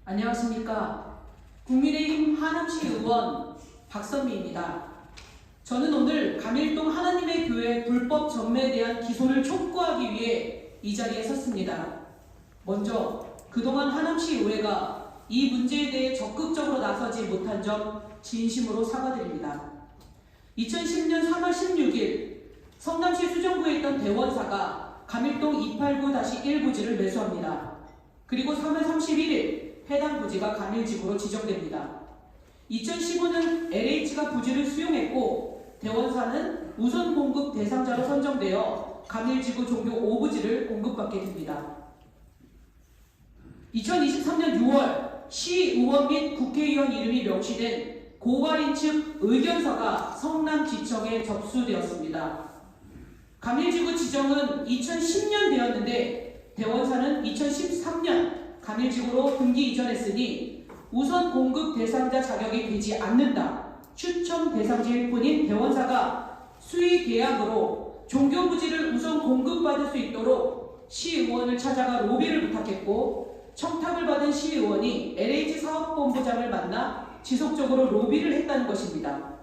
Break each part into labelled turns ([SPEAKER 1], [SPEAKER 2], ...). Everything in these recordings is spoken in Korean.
[SPEAKER 1] 안녕하십니까. 국민의힘 하남시 의원 박선미입니다. 저는 오늘 감일동 하나님의 교회 불법 전매에 대한 기소를 촉구하기 위해 이 자리에 섰습니다. 먼저 그동안 하남시 의회가 이 문제에 대해 적극적으로 나서지 못한 점 진심으로 사과드립니다. 2010년 3월 16일 성남시 수정구에 있던 대원사가 감일동 289-1 부지를 매수합니다. 그리고 3월 31일 해당 부지가 감일지구로 지정됩니다. 2015년 LH가 부지를 수용했고 대원사는 우선 공급 대상자로 선정되어 감일지구 종교 5부지를 공급받게 됩니다. 2023년 6월 시의원 및 국회의원 이름이 명시된 고발인 측 의견서가 성남지청에 접수되었습니다. 감일지구 지정은 2010년 되었는데 대원사는 2013년 감일지구로 등기 이전했으니 우선 공급 대상자 자격이 되지 않는다. 추첨 대상지일 뿐인 대원사가 수의 계약으로 종교부지를 우선 공급받을 수 있도록 시의원을 찾아가 로비를 부탁했고 청탁을 받은 시의원이 LH 사업본부장을 만나 지속적으로 로비를 했다는 것입니다.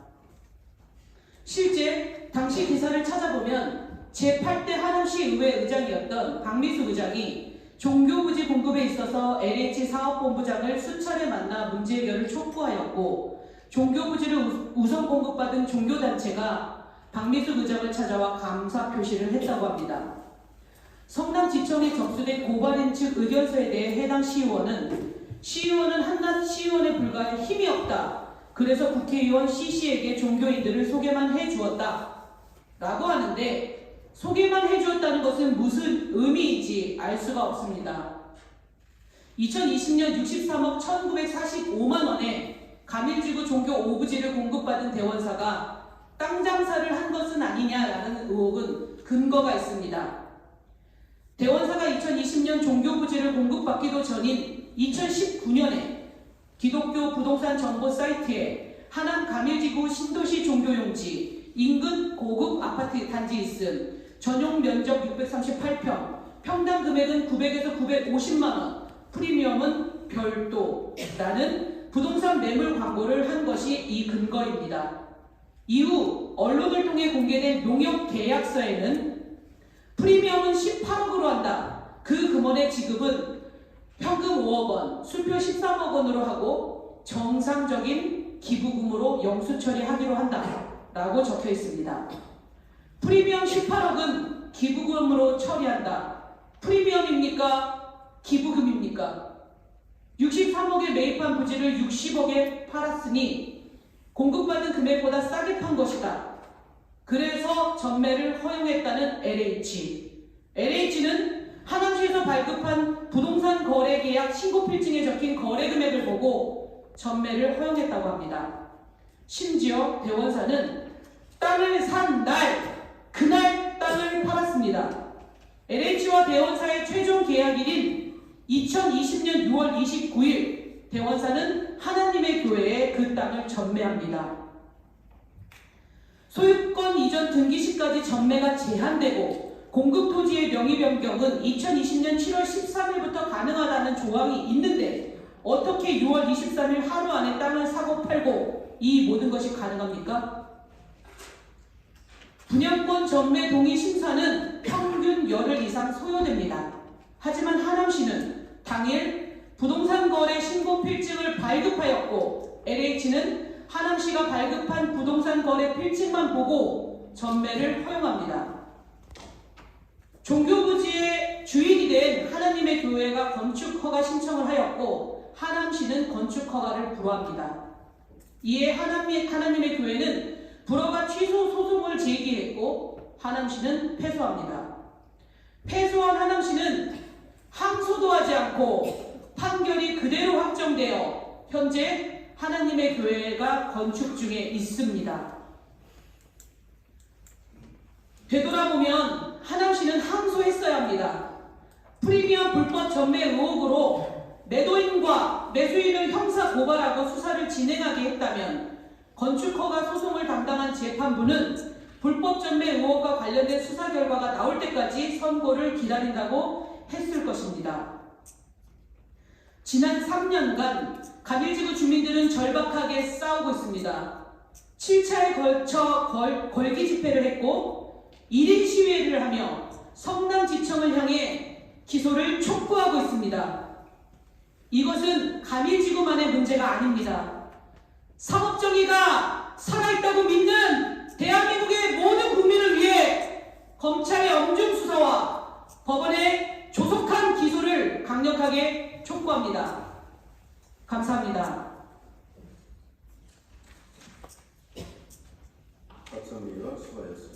[SPEAKER 1] 실제 당시 기사를 찾아보면 제8대 하남시 의회 의장이었던 박미수 의장이 종교부지 공급에 있어서 LH 사업본부장을 수차례 만나 문제 해결을 촉구하였고 종교부지를 우선 공급받은 종교단체가 박미수 의장을 찾아와 감사 표시를 했다고 합니다. 성남지청에 접수된 고발인 측 의견서에 대해 해당 시의원은 한낱 시의원에 불과해 힘이 없다. 그래서 국회의원 CC에게 종교인들을 소개만 해주었다. 라고 하는데 소개만 해주었다는 것은 무슨 의미인지 알 수가 없습니다. 2020년 63억 1945만원에 감일지구 종교 5부지를 공급받은 대원사가 땅 장사를 한 것은 아니냐라는 의혹은 근거가 있습니다. 대원사가 2020년 종교부지를 공급받기도 전인 2019년에 기독교 부동산 정보 사이트에 하남 감일지구 신도시 종교용지 인근 고급 아파트 단지 있음 전용 면적 638평 평당 금액은 900에서 950만원 프리미엄은 별도라는 부동산 매물 광고를 한 것이 이 근거입니다. 이후 언론을 통해 공개된 농협 계약서에는 프리미엄은 18억으로 한다. 그 금원의 지급은 현금 5억원, 수표 13억 원으로 하고 정상적인 기부금으로 영수 처리하기로 한다. 라고 적혀 있습니다. 프리미엄 18억은 기부금으로 처리한다. 프리미엄입니까? 기부금입니까? 63억에 매입한 부지를 60억에 팔았으니 공급받은 금액보다 싸게 판 것이다. 그래서 전매를 허용했다는 LH는 하남시에서 발급한 부동산 거래 계약 신고 필증에 적힌 거래 금액을 보고 전매를 허용했다고 합니다. 심지어 대원사는 땅을 산 그날 땅을 팔았습니다. LH와 대원사의 최종 계약일인 2020년 6월 29일 대원사는 하나님의 교회에 그 땅을 전매합니다. 소유권 이전 등기시까지 전매가 제한되고 공급 토지의 명의 변경은 2020년 7월 13일부터 가능하다는 조항이 있는데 어떻게 6월 23일 하루 안에 땅을 사고 팔고 이 모든 것이 가능합니까? 분양권 전매 동의 심사는 평균 열흘 이상 소요됩니다. 하지만 하남시는 당일 부동산 거래 신고 필증을 발급하였고 LH는 하남시가 발급한 부동산 거래 필증만 보고 전매를 허용합니다. 종교부지의 주인이 된 하나님의 교회가 건축허가 신청을 하였고 하남시는 건축허가를 불허합니다. 이에 하나님의 교회는 불허가 취소 소송을 제기했고 하남시는 패소합니다. 패소한 하남시는 항소도 하지 않고 판결이 그대로 확정되어 현재 하나님의 교회가 건축 중에 있습니다. 되돌아보면 하남시는 항소했어야 합니다. 프리미엄 불법 전매 의혹으로 매도인과 매수인을 형사 고발하고 수사를 진행하게 했다면 건축허가 소송을 담당한 재판부는 불법 전매 의혹과 관련된 수사 결과가 나올 때까지 선고를 기다린다고 했을 것입니다. 지난 3년간 감일지구 주민들은 절박하게 싸우고 있습니다. 7차에 걸쳐 걸기 집회를 했고 1인 시위를 하며 성남지청을 향해 기소를 촉구하고 있습니다. 이것은 감일지구만의 문제가 아닙니다. 사법정의가 살아있다고 믿는 대한민국의 모든 국민을 위해 검찰의 엄중 수사와 법원의 조속한 기소를 강력하게 촉구합니다. 감사합니다.
[SPEAKER 2] 박선미가 수고하셨습니다.